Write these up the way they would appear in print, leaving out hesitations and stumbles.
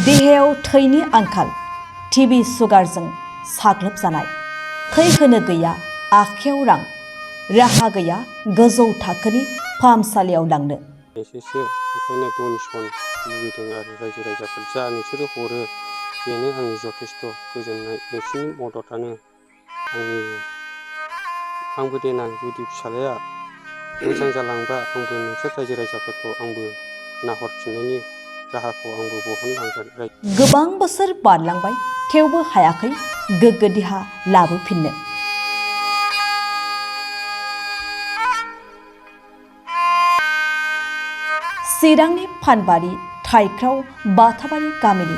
देहायाव थैनि आंखाल, टिबि सुगारजों साग्लोबजानाय, थै होनो गैया, आखायाव रां, राहा गैया गोजौ थाखोनि फाहामसालियाव लांनो। एसेसो ओंखायनो डनेसन लुगैदों आरो रायजो राजाफोर जा नोंसोरो हरो बेनो आंनि जथेस्थ' गोजोननाय। नोंसोरनि मददआनो आंबो देनां जुदि फिसालाया मोजां जालांबा आंबो नोंसोर रायजो राजाफोरखौ आंबो नाहरफिननायनि राहाखौ आंबो बहनलांगोन। गोबां बोसोर बारलांबाय, थेवबो हायाखै गोग्गो देहा लाबोफिननो। चिरांनि फानबारि थाइख्राव बाथाबारि गामिनि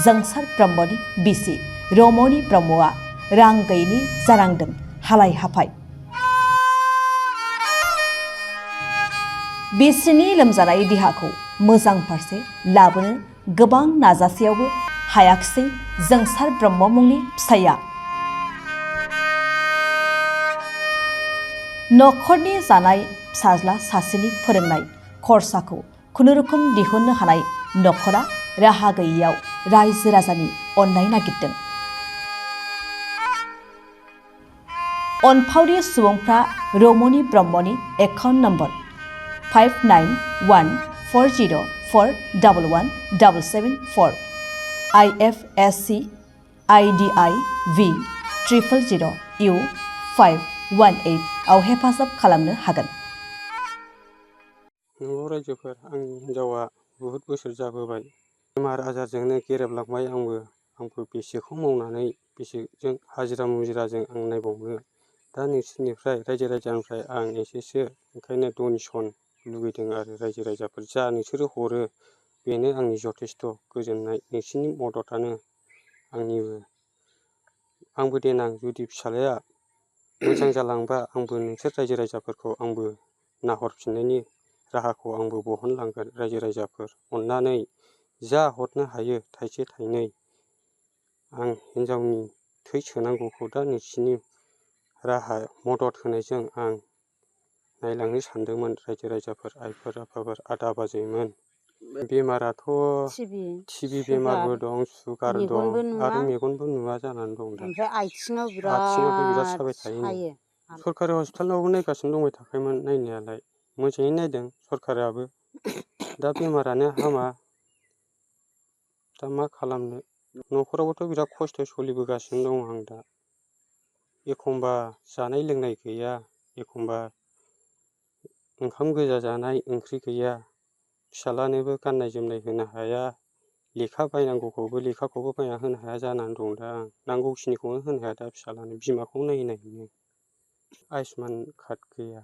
जोंसार ब्रह्मनि बिसि रमनि ब्रह्मआ रां गैयिनि जानांदों हालाय हाफाय। बिसिनि लोमजानाय देहाखौ मोजां फारसे लाबोनो गोबां नाजासेयावबो हायाखिसै जोंसार ब्रह्म मुंनि फिसाइया। नखरनि जानाय, फिसाज्ला सासेनि फोरोंनाय खरसाखौ खुनुरुखुम दिहुननो हानाय नखरा राहा गैयैयाव रायजो राजानि अननाय नागिरदों। अनफावरि सुबुंफ्रा रमनि ब्रह्मनि account number 591404117774 IFSC IDIV 000U518 आव हेफाजाब खालामनो हागोन। नंगौ रायजोफोर, आंनि हिन्जावा बुहुद बोसोर जाबोबाय, बेमार आजारजोंनो गेरेबलांबाय। आंबो बेसेखौ मावनानै बेसेजों हाजिरा मुजिराजों आं नायबावनो। दा नोंसोरनिफ्राय रायजो राजानिफ्राय आं एसेसो ओंखायनो डनेसन लुगैदों आरो रायजो राजाफोर जा नोंसोरो हरो बेनो आंनि जथेस्थ' गोजोननाय। नोंसोरनि मददआनो आंबो देनां जुदि फिसालाया मोजां जालांबा आंबो नोंसोर रायजो राजाफोरखौ आंबो नाहरफिननायनि राहाखौ आंबो बहनलांगोन। रायजो राजाफोर अननानै जा हरनो हायो थाइसे थाइनै, आं हिन्जावनि थै सोनांगौखौ दा नोंसिनि राहा मदद होनायजों आं नायलांनो सानदोंमोन। रायजो राजाफोर, आइफोर, आफाफोर, आदा बाजैमोन, बेमाराथ' टिबि बेमारबो दं, सुगार दं, आरो मेगनबो नुवा जानानै दं। दा ओमफ्राय आथिङाबो बिराद साबाय थायो। सरकारि हस्पिटालावबो नायगासिनो दंबाय थाखायोमोन नायनायालाय, मोजाङै नायदों सरकाराबो। दा बेमारानो हामा, दा मा खालामनो। न'खरावबोथ' बिराद खस्थ' सोलिबोगासिनो दं आं दा। एखमबा जानाय लोंनाय गैया, एखमबा ओंखाम गोजा जानाय, ओंख्रि गैया, फिसालानोबो गाननाय जोमनाय होनो हाया, लेखा बायनांगौखौबो लेखाखौबो बायना होनो हाया जानानै दं दा आं। नांगौखिनिखौनो होनो हाया दा फिसालानो, बिमाखौ नायै नायैनो। आयुष्मान कार्ड गैया।